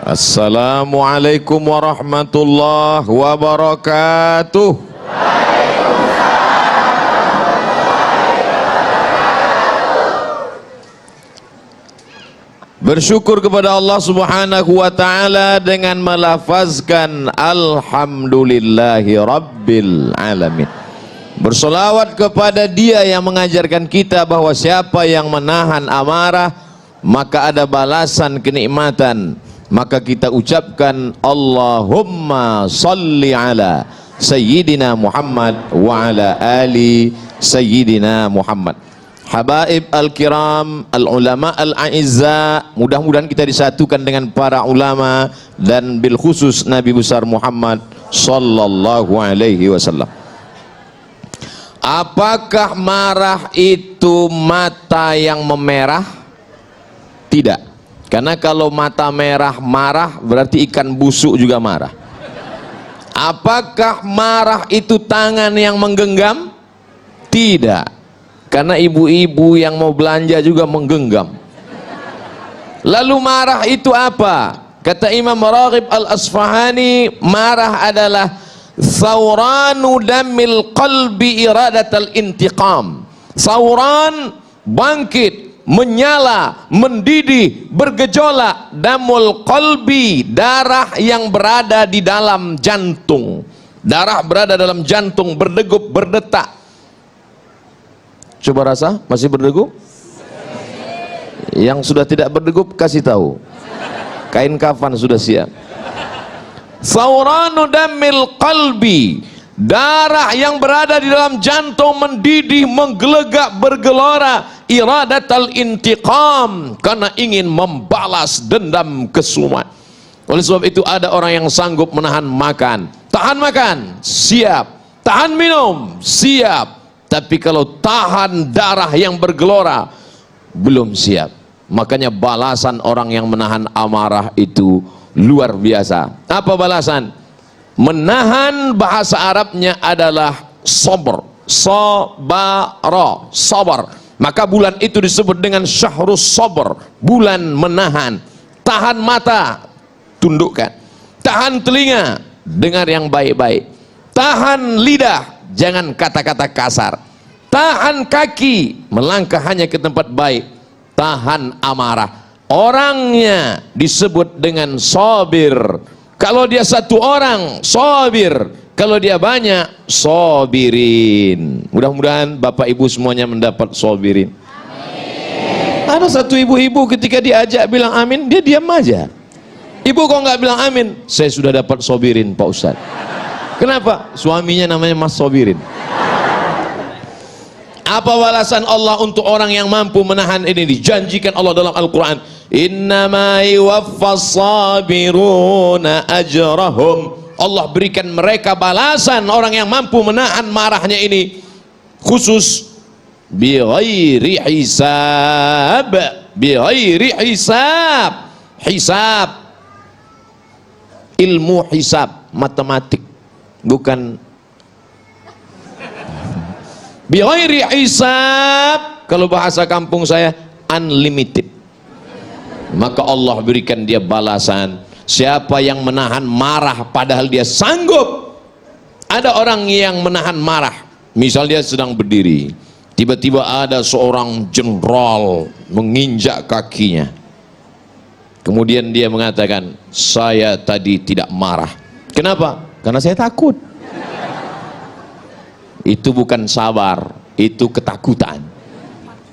Assalamualaikum warahmatullahi wabarakatuh. Bersyukur kepada Allah Subhanahu wa ta'ala dengan melafazkan alhamdulillahi rabbil alamin. Bersolawat kepada Dia yang mengajarkan kita bahwa siapa yang menahan amarah maka ada balasan kenikmatan. Maka kita ucapkan Allahumma salli ala Sayyidina Muhammad wa ala ali Sayyidina Muhammad. Habaib al-kiram, al-ulama al-a'izza, mudah-mudahan kita disatukan dengan para ulama dan bil khusus Nabi besar Muhammad sallallahu alaihi wasallam. Apakah marah itu mata yang memerah? Tidak. Karena kalau mata merah marah berarti ikan busuk juga marah. Apakah marah itu tangan yang menggenggam? Tidak. Karena ibu-ibu yang mau belanja juga menggenggam. Lalu marah itu apa? Kata Imam Raghib al-Asfahani, marah adalah thawranu damil qalbi iradatal intiqam. Thawran, bangkit, menyala, mendidih, bergejolak, damul qalbi, darah yang berada di dalam jantung. Darah berada dalam jantung, berdegup, berdetak. Coba rasa, masih berdegup? Yang sudah tidak berdegup kasih tahu. Kain kafan sudah siap. Thawranu damil qalbi, darah yang berada di dalam jantung mendidih, menggelegak, bergelora, iradatal intiqam, karena ingin membalas dendam kesumat. Oleh sebab itu ada orang yang sanggup menahan makan. Tahan makan, siap. Tahan minum, siap. Tapi kalau tahan darah yang bergelora, belum siap. Makanya balasan orang yang menahan amarah itu luar biasa. Apa balasan? Menahan bahasa Arabnya adalah sabr. Sabara, sabar. Maka bulan itu disebut dengan syahrus sabr, bulan menahan. Tahan mata, tundukkan. Tahan telinga, dengar yang baik-baik. Tahan lidah, jangan kata-kata kasar. Tahan kaki, melangkah hanya ke tempat baik. Tahan amarah, orangnya disebut dengan sabir. Kalau dia satu orang, sabir. Kalau dia banyak, sabirin. Mudah-mudahan Bapak Ibu semuanya mendapat sabirin. Amin. Ada satu ibu-ibu ketika diajak bilang amin, dia diam aja. Ibu kok nggak bilang amin? Saya sudah dapat sabirin Pak Ustadz. Kenapa? Suaminya namanya Mas Sabirin. Apa balasan Allah untuk orang yang mampu menahan ini? Dijanjikan Allah dalam Al-Quran, innama yuwaffas sabiruna ajrahum. Allah berikan mereka balasan, orang yang mampu menahan marahnya ini khusus bi ghairi hisab. Bi ghairi hisab. Hisab, ilmu hisab, matematik, bukan bi ghairi hisab. Kalau bahasa kampung saya, unlimited. Maka Allah berikan dia balasan. Siapa yang menahan marah padahal dia sanggup. Ada orang yang menahan marah, misal dia sedang berdiri, tiba-tiba ada seorang jenderal menginjak kakinya, kemudian dia mengatakan, saya tadi tidak marah. Kenapa? Karena saya takut. Itu bukan sabar, itu ketakutan.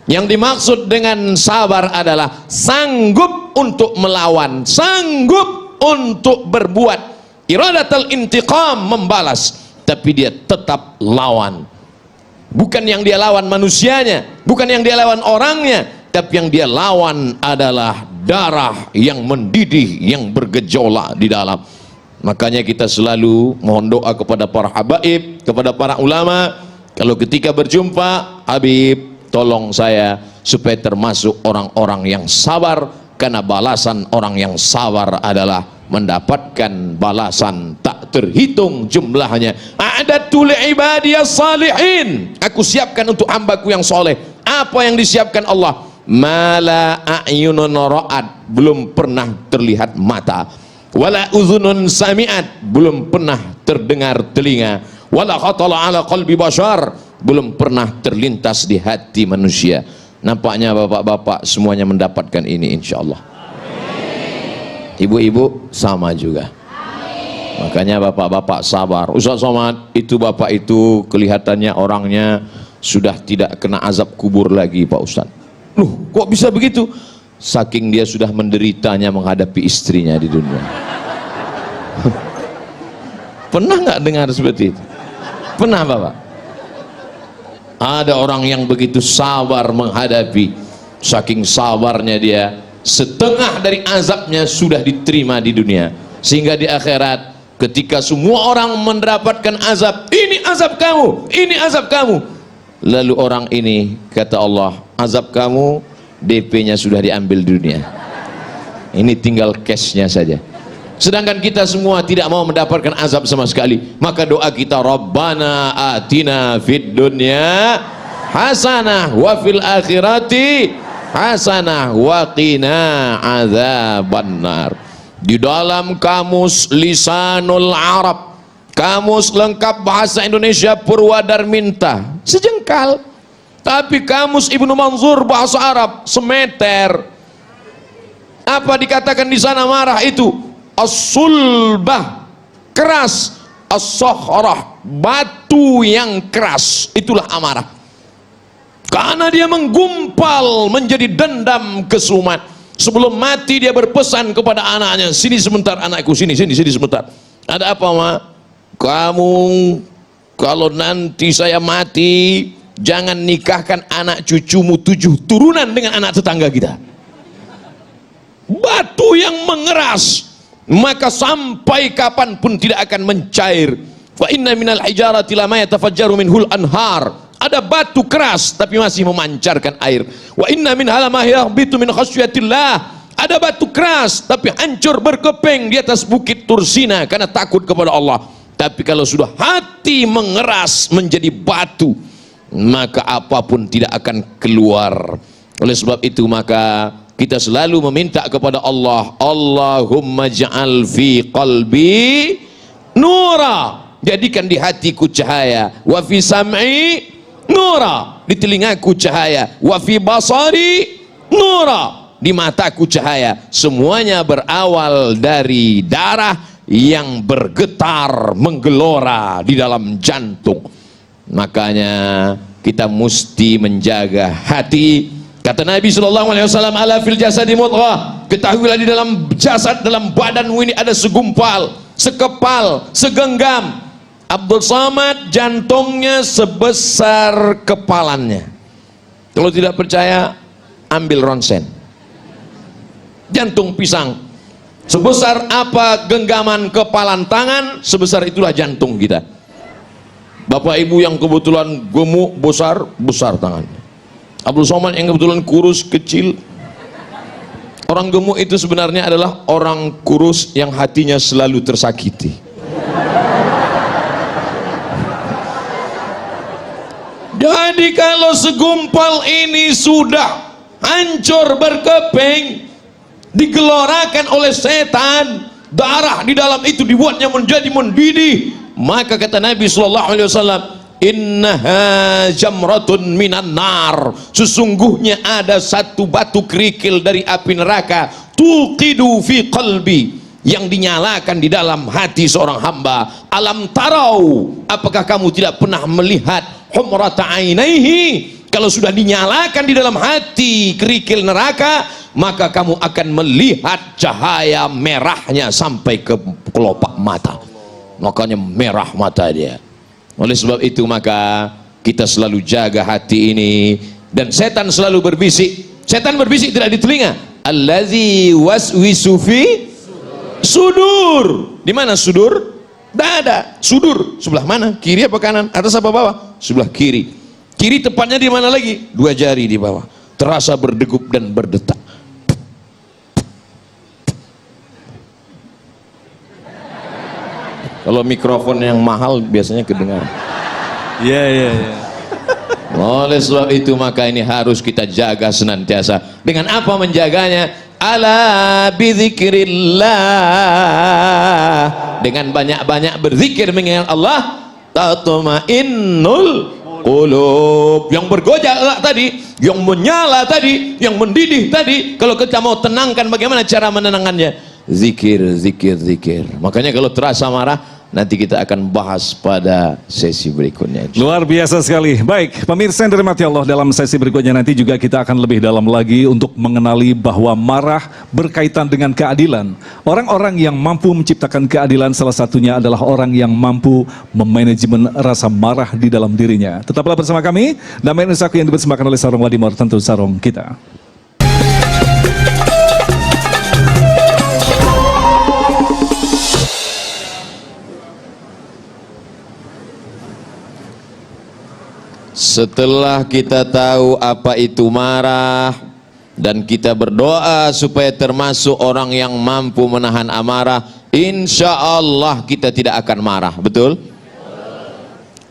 Yang dimaksud dengan sabar adalah sanggup untuk melawan, sanggup untuk berbuat, iradatul intiqam, membalas, tapi dia tetap lawan. Bukan yang dia lawan manusianya, bukan yang dia lawan orangnya, tapi yang dia lawan adalah darah yang mendidih, yang bergejolak di dalam. Makanya kita selalu mohon doa kepada para habaib, kepada para ulama. Kalau ketika berjumpa, Habib, tolong saya supaya termasuk orang-orang yang sabar. Karena balasan orang yang sabar adalah mendapatkan balasan tak terhitung jumlahnya. A'adatu li'ibadiyas salihin. Aku siapkan untuk hambaku yang soleh. Apa yang disiapkan Allah? mala a'yunun ra'at, belum pernah terlihat mata, wala uzunun sami'at, belum pernah terdengar telinga, wala khatala ala qalbi bashar, belum pernah terlintas di hati manusia. Nampaknya bapak-bapak semuanya mendapatkan ini insyaallah. Ibu-ibu sama juga. Makanya bapak-bapak sabar. Ustaz Somad, itu bapak itu kelihatannya orangnya sudah tidak kena azab kubur lagi Pak Ustaz. Loh, kok bisa begitu? Saking dia sudah menderitanya menghadapi istrinya di dunia. Pernah nggak dengar seperti itu? Pernah bapak? Ada orang yang begitu sabar menghadapi, saking sabarnya dia, setengah dari azabnya sudah diterima di dunia, sehingga di akhirat ketika semua orang mendapatkan azab, ini azab kamu, ini azab kamu, lalu orang ini kata Allah, azab kamu DP-nya sudah diambil di dunia, ini tinggal cash-nya saja. Sedangkan kita semua tidak mau mendapatkan azab sama sekali. Maka doa kita, Rabbana atina fid dunya hasanah wa fil akhirati hasanah wa qina adzabannar. Di dalam kamus Lisanul Arab, kamus lengkap bahasa Indonesia Purwadarminta sejengkal, tapi kamus Ibnu Manzur bahasa Arab semeter. Apa dikatakan di sana marah itu? As-sulbah, keras, as-sakhrah, batu yang keras, itulah amarah. Karena dia menggumpal menjadi dendam kesumat. Sebelum mati dia berpesan kepada anaknya, sini sebentar anakku, sini sebentar. Ada apa ma? Kamu kalau nanti saya mati, jangan nikahkan anak cucumu 7 turunan dengan anak tetangga kita. Batu yang mengeras, maka sampai kapanpun tidak akan mencair. Fa inna minal hijarati lama yatafajjaru minhul anhar. Ada batu keras tapi masih memancarkan air. Wa inna min halama yahbitu min khasyatillah. Ada batu keras tapi hancur berkeping di atas bukit Tursina karena takut kepada Allah. Tapi kalau sudah hati mengeras menjadi batu, maka apapun tidak akan keluar. Oleh sebab itu maka kita selalu meminta kepada Allah, Allahumma ja'al fi qalbi nura, jadikan di hatiku cahaya, wa fi sam'i nura, di telingaku cahaya, wa fi basari nura, di mataku cahaya. Semuanya berawal dari darah yang bergetar menggelora di dalam jantung. Makanya kita mesti menjaga hati. Kata Nabi SAW, ala fil jasadi mudghah, ketahuilah di dalam jasad, dalam badanmu ini ada segumpal, sekepal, segenggam. Abdul Somad jantungnya sebesar kepalannya. Kalau tidak percaya, ambil ronsen. Jantung pisang sebesar apa genggaman kepalan tangan, sebesar itulah jantung kita. Bapak ibu yang kebetulan gemuk besar, besar tangannya. Abdul Somad yang kebetulan kurus kecil. Orang gemuk itu sebenarnya adalah orang kurus yang hatinya selalu tersakiti. Jadi kalau segumpal ini sudah hancur berkeping, digelorakan oleh setan, darah di dalam itu dibuatnya menjadi mendidih, maka kata Nabi SAW, innaha jamratun minan nar, sesungguhnya ada satu batu kerikil dari api neraka, tuqidu fi qalbi, yang dinyalakan di dalam hati seorang hamba. Alam tarau, apakah kamu tidak pernah melihat humrata ainaihi, kalau sudah dinyalakan di dalam hati kerikil neraka, maka kamu akan melihat cahaya merahnya sampai ke kelopak mata. Makanya merah mata dia. Oleh sebab itu maka kita selalu jaga hati ini. Dan setan selalu berbisik. Setan berbisik tidak di telinga. Allazi waswisu fi sudur. Di mana sudur? Dada. Sudur sebelah mana? Kiri apa kanan? Atas apa bawah? Sebelah kiri. Kiri tepatnya di mana lagi? 2 jari di bawah. Terasa berdegup dan berdetak. Kalau mikrofon yang mahal biasanya kedengar. Iya. Oleh sebab itu maka ini harus kita jaga senantiasa. Dengan apa menjaganya? Ala bizikrillah, dengan banyak-banyak berzikir mengingat Allah, tatmainnul qulub. Yang bergojak tadi, yang menyala tadi, yang mendidih tadi, kalau kita mau tenangkan, bagaimana cara menenangkannya? Zikir, zikir, zikir. Makanya kalau terasa marah, nanti kita akan bahas pada sesi berikutnya. Luar biasa sekali. Baik, pemirsa yang dirahmati Allah, dalam sesi berikutnya nanti juga kita akan lebih dalam lagi untuk mengenali bahwa marah berkaitan dengan keadilan. Orang-orang yang mampu menciptakan keadilan salah satunya adalah orang yang mampu memanajemen rasa marah di dalam dirinya. Tetaplah bersama kami. Damai Nusaku yang dipersembahkan oleh Sarung Wadimor, tentu sarung kita. Setelah kita tahu apa itu marah dan kita berdoa supaya termasuk orang yang mampu menahan amarah, insya Allah kita tidak akan marah. Betul?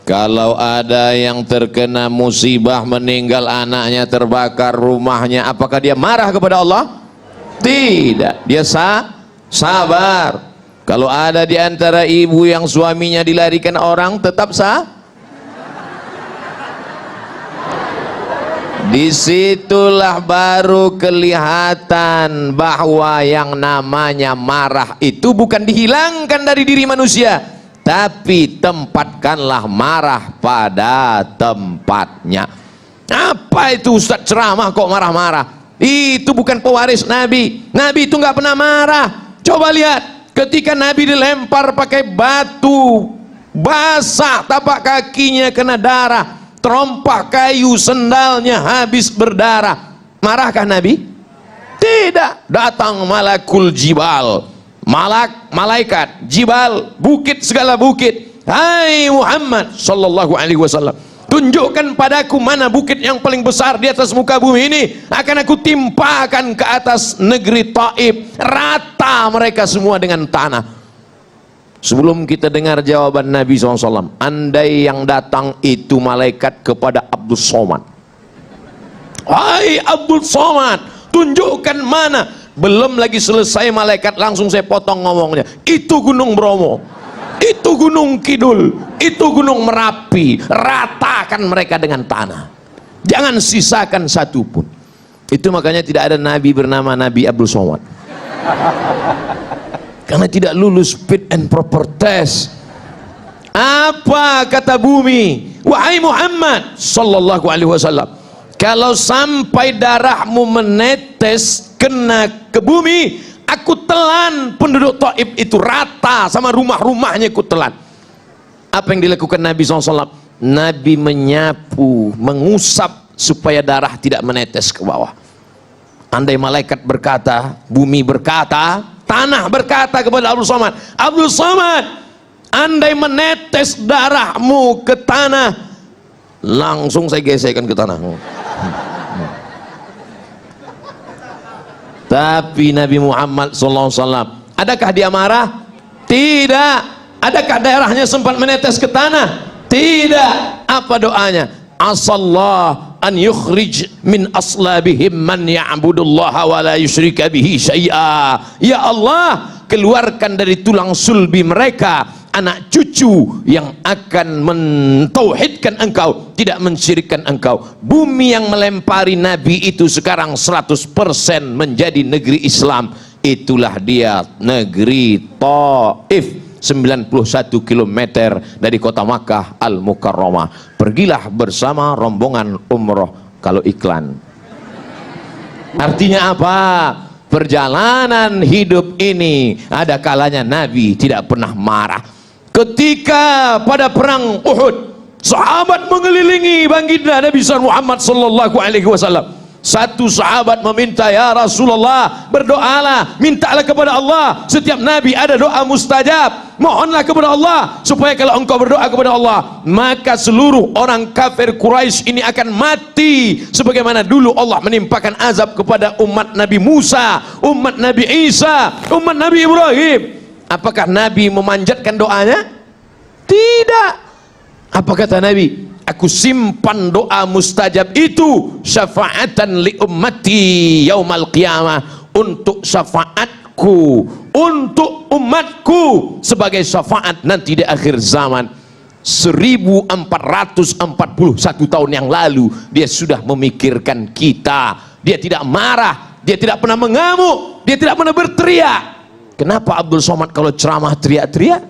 Kalau ada yang terkena musibah, meninggal anaknya, terbakar rumahnya, apakah dia marah kepada Allah? Tidak, dia sabar. Kalau ada di antara ibu yang suaminya dilarikan orang, tetap disitulah baru kelihatan bahwa yang namanya marah itu bukan dihilangkan dari diri manusia, tapi tempatkanlah marah pada tempatnya. Apa itu Ustaz ceramah kok marah-marah? Itu bukan pewaris Nabi. Nabi itu nggak pernah marah. Coba lihat, ketika Nabi dilempar pakai batu, basah tapak kakinya kena darah, terompak kayu, sendalnya habis berdarah, marahkah Nabi? Tidak. Datang malakul jibal, malaikat jibal, bukit, segala bukit. Hai Muhammad sallallahu alaihi wasallam, tunjukkan padaku mana bukit yang paling besar di atas muka bumi ini, akan aku timpakan ke atas negeri Taif, rata mereka semua dengan tanah. Sebelum kita dengar jawaban Nabi SAW, andai yang datang itu malaikat kepada Abdul Somad, hai Abdul Somad, tunjukkan mana. Belum lagi selesai malaikat, langsung saya potong ngomongnya. Itu Gunung Bromo, itu Gunung Kidul, itu Gunung Merapi, ratakan mereka dengan tanah, jangan sisakan satu pun. Itu makanya tidak ada Nabi bernama Nabi Abdul Somad, karena tidak lulus fit and proper test. Apa kata bumi? Wahai Muhammad sallallahu alaihi wasallam, kalau sampai darahmu menetes kena ke bumi, aku telan penduduk Taif itu rata sama rumah-rumahnya, aku telan. Apa yang dilakukan Nabi SAW? Nabi menyapu, mengusap supaya darah tidak menetes ke bawah. Andai malaikat berkata, bumi berkata, tanah berkata kepada Abdul Somad, Abdul Somad, andai menetes darahmu ke tanah, langsung saya gesekkan ke tanah. Tapi Nabi Muhammad SAW, adakah dia marah? Tidak. Adakah darahnya sempat menetes ke tanah? Tidak. Apa doanya? Asallah an yukhrij min aslabihim man ya'budullaha wa la yusyrika bihi syai'a. Ya Allah, keluarkan dari tulang sulbi mereka anak cucu yang akan mentauhidkan engkau, tidak mensyirikkan engkau. Bumi yang melempari Nabi itu sekarang 100% menjadi negeri Islam. Itulah dia negeri Taif, 91 km dari kota Makkah Al-Mukarramah. Pergilah bersama rombongan umroh kalau iklan. Artinya apa? Perjalanan hidup ini ada kalanya Nabi tidak pernah marah. Ketika pada perang Uhud, sahabat mengelilingi baginda Nabi Muhammad sallallahu alaihi wasallam. Satu sahabat meminta, ya Rasulullah, berdoalah, mintalah kepada Allah. Setiap Nabi ada doa mustajab. Mohonlah kepada Allah supaya kalau engkau berdoa kepada Allah, maka seluruh orang kafir Quraisy ini akan mati, sebagaimana dulu Allah menimpakan azab kepada umat Nabi Musa, umat Nabi Isa, umat Nabi Ibrahim. Apakah Nabi memanjatkan doanya? Tidak. Apa kata Nabi? aku simpan doa mustajab itu syafaatan li ummati yaumal qiyamah, untuk syafaatku untuk umatku sebagai syafaat nanti di akhir zaman. 1441 tahun yang lalu dia sudah memikirkan kita. Dia tidak marah, dia tidak pernah mengamuk, dia tidak pernah berteriak. Kenapa Abdul Somad kalau ceramah teriak-teriak?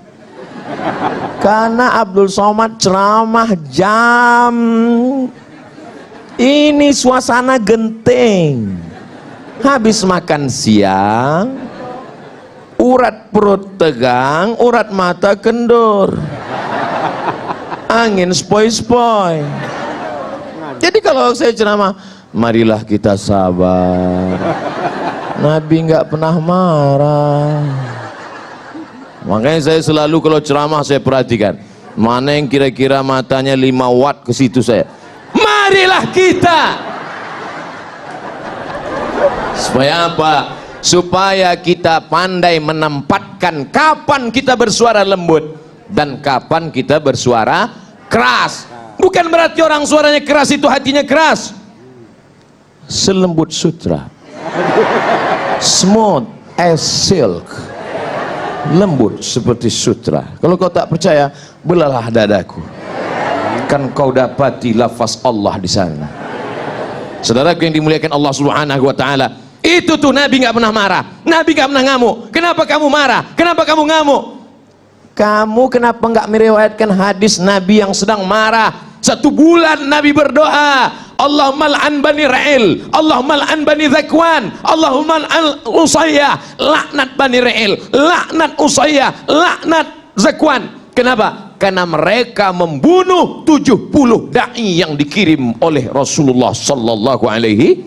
Karena Abdul Somad ceramah jam ini suasana genting, habis makan siang, urat perut tegang, urat mata kendur, angin spoi-spoi. Jadi kalau saya ceramah, marilah kita sabar, Nabi nggak pernah marah. Makanya saya selalu kalau ceramah saya perhatikan mana yang kira-kira matanya 5 watt, ke situ saya, marilah kita. Supaya apa? Supaya kita pandai menempatkan kapan kita bersuara lembut dan kapan kita bersuara keras. Bukan berarti orang suaranya keras itu hatinya keras. Selembut sutra, smooth as silk, lembut seperti sutra. Kalau kau tak percaya, belalah dadaku, kan kau dapati lafaz Allah di sana. Saudaraku yang dimuliakan Allah Subhanahu wa taala, itu tuh Nabi nggak pernah marah, Nabi nggak pernah ngamuk. Kenapa kamu marah? Kenapa kamu ngamuk? Kamu kenapa nggak meriwayatkan hadis Nabi yang sedang marah? 1 bulan Nabi berdoa, Allahumma al'an bani Ra'il, Allahumma al'an bani Zakwan, Allahumma al'an Usayyah, laknat bani Ra'il, laknat Usayyah, laknat Zakwan. Kenapa? Karena mereka membunuh 70 da'i yang dikirim oleh Rasulullah sallallahu alaihi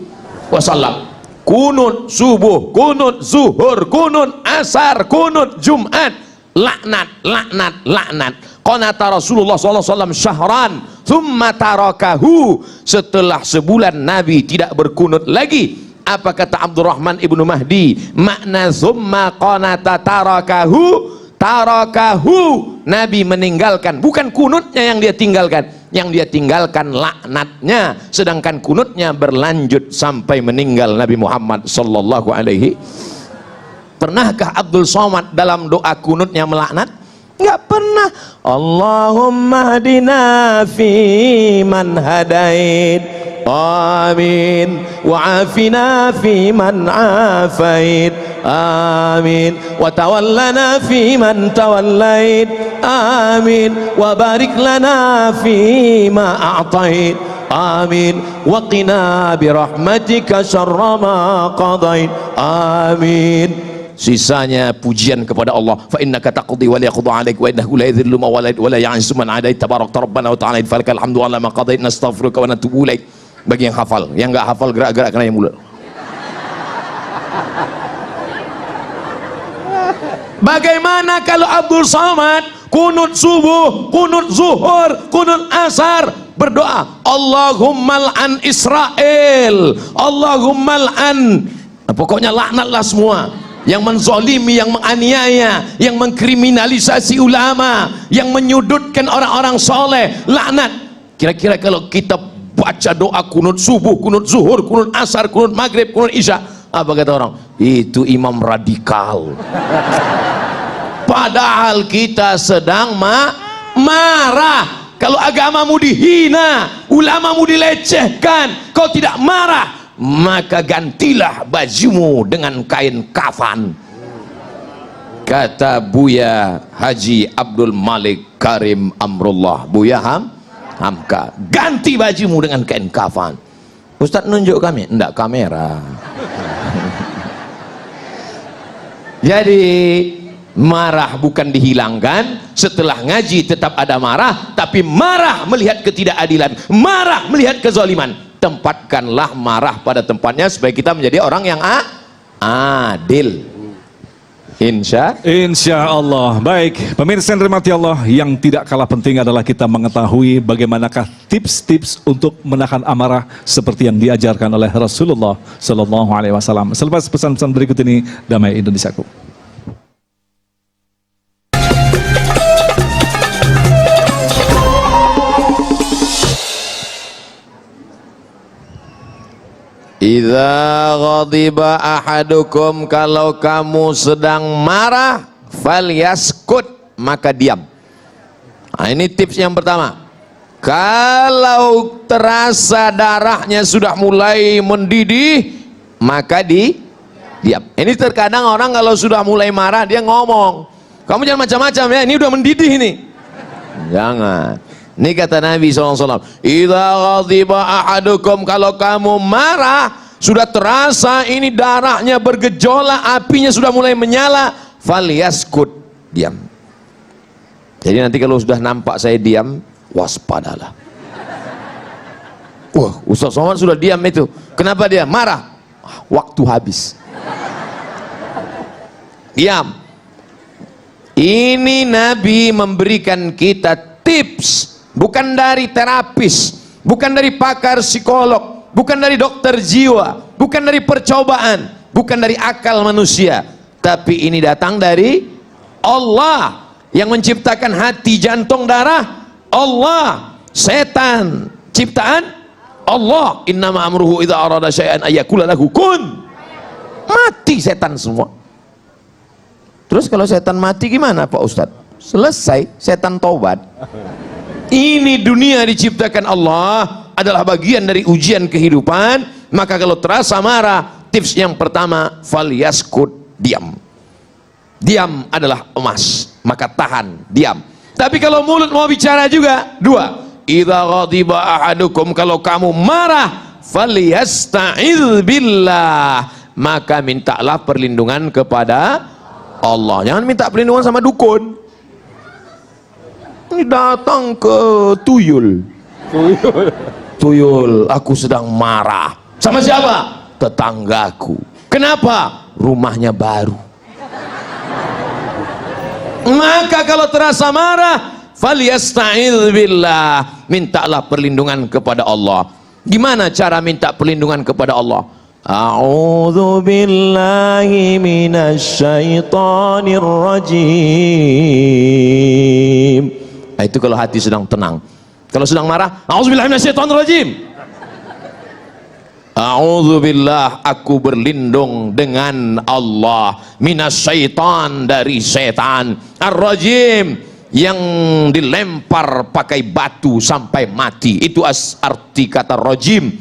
wasallam. Kunut subuh, kunut zuhur, kunut asar, kunut Jumat, laknat, laknat, laknat. Qanata Rasulullah SAW syahran thumma tarakahu, setelah sebulan Nabi tidak berkunut lagi. Apa kata Abdurrahman ibnu Mahdi? Makna thumma qanata tarakahu, tarakahu, Nabi meninggalkan, bukan kunutnya yang dia tinggalkan, yang dia tinggalkan laknatnya, sedangkan kunutnya berlanjut sampai meninggal Nabi Muhammad sallallahu alaihi. Pernahkah Abdul Somad dalam doa kunutnya melaknat? Enggak pernah. Allahumma hadina fi man hadait, amin, wa afina fi man afait, amin, wa tawallana fi man tawallait, amin, wa barik lana fi ma a'tait, amin, wa qina bi rahmatika syarra ma qadait, amin. Sisanya pujian kepada Allah. Fa innaka taqdi wa la yaqdu 'alaik wa innahu la yadhillu man walait wa la ya'izzu man 'adait tabarakta rabbana wa ta'ala falakal hamdu 'ala ma qadait nastaghfiruka wa natubu ilaik. Bagi yang hafal, yang enggak hafal gerak-gerak kena yang mulut. Bagaimana kalau Abdul Somad kunut subuh, kunut zuhur, kunut asar berdoa, Allahumma al'an Israel, Allahumma al'an, pokoknya laknatlah semua yang menzolimi, yang menganiaya, yang mengkriminalisasi ulama, yang menyudutkan orang-orang soleh, laknat. Kira-kira kalau kita baca doa kunut subuh, kunut zuhur, kunut asar, kunut maghrib, kunut isya, apa kata orang? Itu imam radikal. Padahal kita sedang marah. Kalau agamamu dihina, ulamamu dilecehkan, kau tidak marah, maka gantilah bajumu dengan kain kafan. Kata Buya Haji Abdul Malik Karim Amrullah, Buya Hamka, ganti bajumu dengan kain kafan. Ustaz nunjuk kami, enggak kamera. Jadi marah bukan dihilangkan, setelah ngaji tetap ada marah, tapi marah melihat ketidakadilan, marah melihat kezaliman. Tempatkanlah marah pada tempatnya supaya kita menjadi orang yang adil. Insya Allah. Baik, pemirsa yang dirahmati Allah, yang tidak kalah penting adalah kita mengetahui bagaimanakah tips-tips untuk menahan amarah seperti yang diajarkan oleh Rasulullah Sallallahu Alaihi Wasallam. Selepas pesan-pesan berikut ini, damai Indonesiaku. Idza ghadiba ahadukum, kalau kamu sedang marah, falyaskut, maka diam. Nah, ini tips yang pertama. Kalau terasa darahnya sudah mulai mendidih, maka diam. Ini terkadang orang kalau sudah mulai marah dia ngomong, kamu jangan macam-macam ya, ini udah mendidih ini. Jangan. Ini kata Nabi SAW, idza ghadiba ahadukum, kalau kamu marah, sudah terasa ini darahnya bergejolak, apinya sudah mulai menyala, falyaskut, diam. Jadi nanti kalau sudah nampak saya diam, waspadalah. Wah, Ustaz Somad sudah diam itu. Kenapa dia marah? Waktu habis. Diam. Ini Nabi memberikan kita tips, bukan dari terapis, bukan dari pakar psikolog, bukan dari dokter jiwa, bukan dari percobaan, bukan dari akal manusia, tapi ini datang dari Allah yang menciptakan hati, jantung, darah. Allah. Setan ciptaan Allah. Innama amruhu idza arada syai'an ayyakula lahu kun. Mati setan semua. Terus kalau setan mati gimana Pak Ustadz? Selesai, setan taubat. Ini dunia diciptakan Allah, adalah bagian dari ujian kehidupan. Maka kalau terasa marah, tips yang pertama, falyaskut, diam. Diam adalah emas, maka tahan, diam. Tapi kalau mulut mau bicara juga, dua. Idza ghadiba ahadukum, kalau kamu marah, falyasta'idz billah, maka mintalah perlindungan kepada Allah. Jangan minta perlindungan sama dukun. Ini datang ke tuyul. Tuyul, aku sedang marah. Sama siapa? Tetanggaku. Kenapa? Rumahnya baru. Maka kalau terasa marah, falyasta'idz billah, mintalah perlindungan kepada Allah. Gimana cara minta perlindungan kepada Allah? A'udzu billahi minasyaitonir rajim. Nah, itu kalau hati sedang tenang. Kalau sedang marah, a'udzubillahi minasyaitonir rajim. A'udzubillah, aku berlindung dengan Allah, minasyaitan, dari setan, ar-rajim, yang dilempar pakai batu sampai mati. Itu arti kata rajim.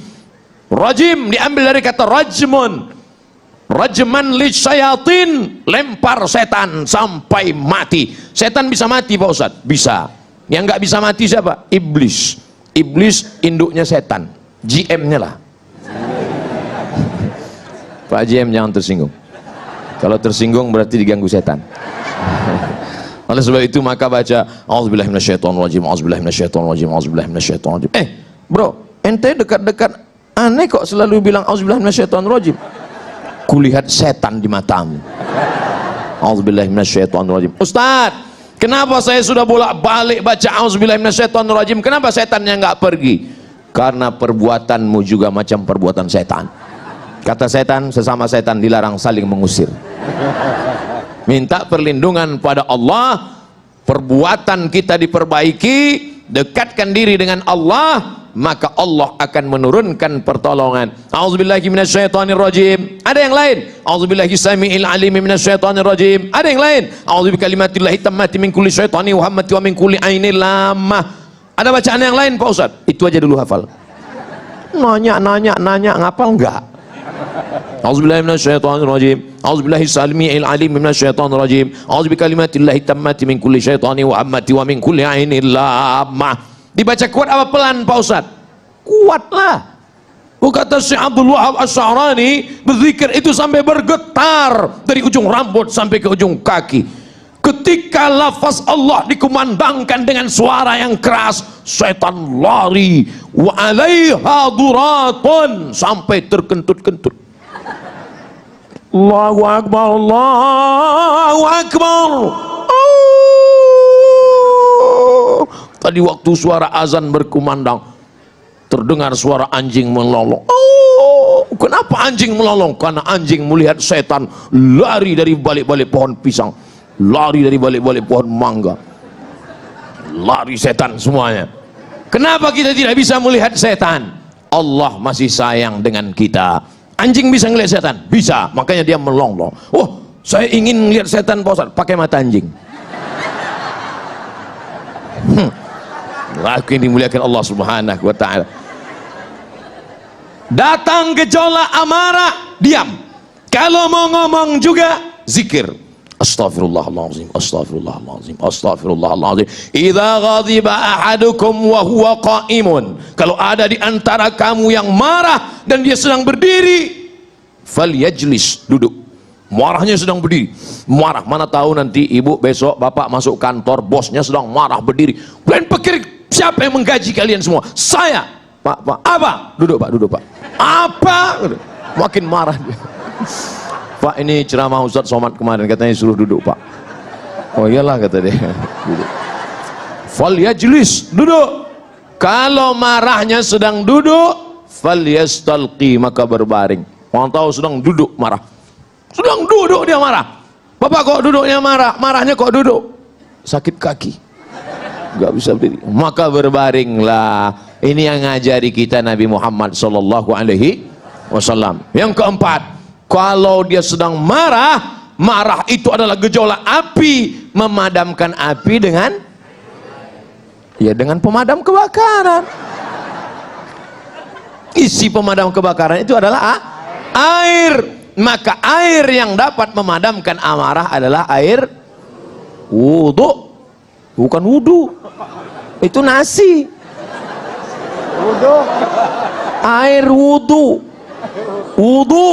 Rajim diambil dari kata rajmun, rajman lisyayatin, lempar setan sampai mati. Setan bisa mati Pak Ustadz? Bisa. Yang nggak bisa mati siapa? Iblis. Iblis induknya setan, GM-nya lah. Pak GM jangan tersinggung. Kalau tersinggung berarti diganggu setan. Oleh sebab itu maka baca auzubillahi minasyaitonirrajim, auzubillahi minasyaitonirrajim, auzubillahi minasyaitonirrajim. Bro, ente dekat-dekat aneh kok selalu bilang auzubillahi minasyaitonirrajim. Kulihat setan di matamu. Auzubillahi minasyaitonirrajim. Ustaz, kenapa saya sudah bolak-balik baca auzubillahi minasyaitonirrajim, kenapa setannya nggak pergi? Karena perbuatanmu juga macam perbuatan setan. Kata setan, sesama setan dilarang saling mengusir. Minta perlindungan pada Allah, perbuatan kita diperbaiki, dekatkan diri dengan Allah, maka Allah akan menurunkan pertolongan. A'udzubillahi minasyaitonirrajim. Ada yang lain? A'udzubillahi samiil alim minasyaitonirrajim. Ada yang lain? A'udzubikalimatillahi tammati min kulli syaitani wa hammati wa min kulli ainil lammah. Ada bacaan yang lain Pak Ustaz? Itu aja dulu hafal. Nanya, ngapal enggak? A'udzubillahi minasyaitonirrajim. A'udzubillahi samiil alim minasyaitonirrajim. A'udzubikalimatillahi tammati min kulli syaitani wa hammati wa min kulli ainil lammah. Dibaca kuat apa pelan Pak Ustaz? Kuatlah. Kata Syekh Abdul Wahab Asy'arani, berzikir itu sampai bergetar dari ujung rambut sampai ke ujung kaki. Ketika lafaz Allah dikumandangkan dengan suara yang keras, setan lari, wa alaiha duratun, sampai terkentut-kentut. Allahu Akbar, Allahu Akbar. Tadi waktu suara azan berkumandang, terdengar suara anjing melolong. Kenapa anjing melolong? Karena anjing melihat setan lari dari balik-balik pohon pisang, lari dari balik-balik pohon mangga, lari setan semuanya. Kenapa kita tidak bisa melihat setan? Allah masih sayang dengan kita. Anjing bisa ngelihat setan? Bisa, makanya dia melonglong. Oh, saya ingin lihat setan Pak Ustaz, pakai mata anjing. Aku yang dimuliakan Allah Subhanahu wa ta'ala. Datang gejolak amarah, diam. Kalau mau ngomong juga zikir. Astaghfirullahaladzim, astaghfirullahaladzim, astaghfirullahaladzim. Idza ghadiba ahadukum wa huwa qa'imun. Kalau ada di antara kamu yang marah dan dia sedang berdiri, falyajlis, duduk. Marahnya sedang berdiri, marah. Mana tahu nanti ibu besok bapak masuk kantor, bosnya sedang marah berdiri. Kalian pikir siapa yang menggaji kalian semua? Saya. Pak, apa? Duduk pak, duduk pak. Apa? Makin marah dia. Pak, ini ceramah Ustadz Somad kemarin, katanya suruh duduk pak. Oh iyalah, kata dia. Duduk. Falyajlis, duduk. Kalau marahnya sedang duduk, falyastalqi, maka berbaring. Orang tahu sedang duduk marah, sedang duduk dia marah. Bapak kok duduknya marah? Marahnya kok duduk? Sakit kaki, nggak bisa berdiri, maka berbaringlah. Ini yang ngajari kita Nabi Muhammad sallallahu alaihi wasallam. Yang keempat, kalau dia sedang marah, marah itu adalah gejolak api. Memadamkan api dengan pemadam kebakaran. Isi pemadam kebakaran itu adalah air. Maka air yang dapat memadamkan amarah adalah air wudu, bukan wudu. Itu nasi. Wudu. Air wudu. Wudu.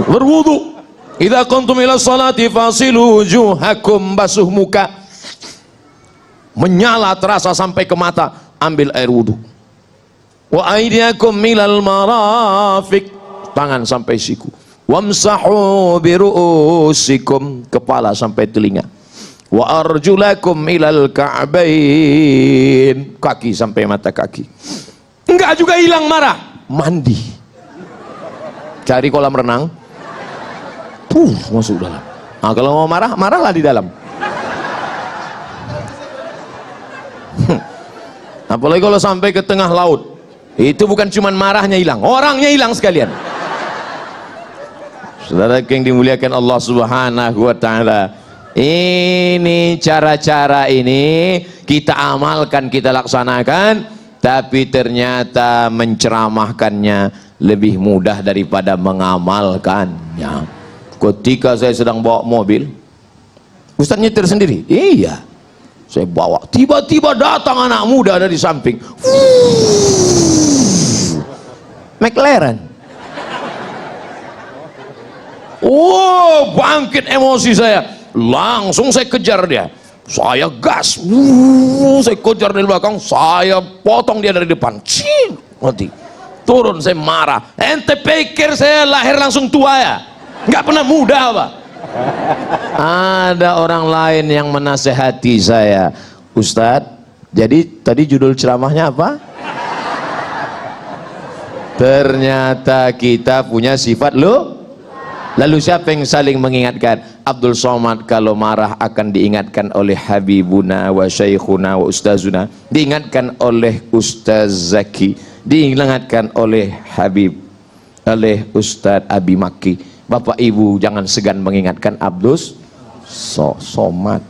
Berwudu. Idza kuntum ila sholati fasilu wujuhakum, basuh muka. Menyala terasa sampai ke mata, ambil air wudu. Wa aydiyakum milal marafiq, tangan sampai siku. Wamsahu biru'usikum, kepala sampai telinga. Wa arjulakum ilal ka'bain, kaki sampai mata kaki. Enggak juga hilang marah, mandi, cari kolam renang, masuk dalam. Nah, kalau mau marah, marahlah di dalam. Apalagi kalau sampai ke tengah laut, itu bukan cuma marahnya hilang, orangnya hilang sekalian. Saudara yang dimuliakan Allah Subhanahu wa ta'ala, ini cara-cara ini kita amalkan, kita laksanakan, tapi ternyata menceramahkannya lebih mudah daripada mengamalkannya. Ketika saya sedang bawa mobil, Ustaz nyetir sendiri, iya, saya bawa, tiba-tiba datang anak muda dari samping, McLaren. Oh, bangkit emosi saya, langsung saya kejar dia, saya gas, saya kejar dari belakang, saya potong dia dari depan, mati, turun, saya marah. Ente pikir saya lahir langsung tua ya? Nggak pernah muda apa? Ada orang lain yang menasehati saya, Ustadz, jadi tadi judul ceramahnya apa? Ternyata kita punya sifat lo. Lalu siapa yang saling mengingatkan? Abdul Somad kalau marah akan diingatkan oleh Habibuna wa Syekhuna wa Ustazuna, diingatkan oleh Ustaz Zaki, diingatkan oleh Habib, oleh Ustaz Abi Maki. Bapak Ibu jangan segan mengingatkan Abdul Somad.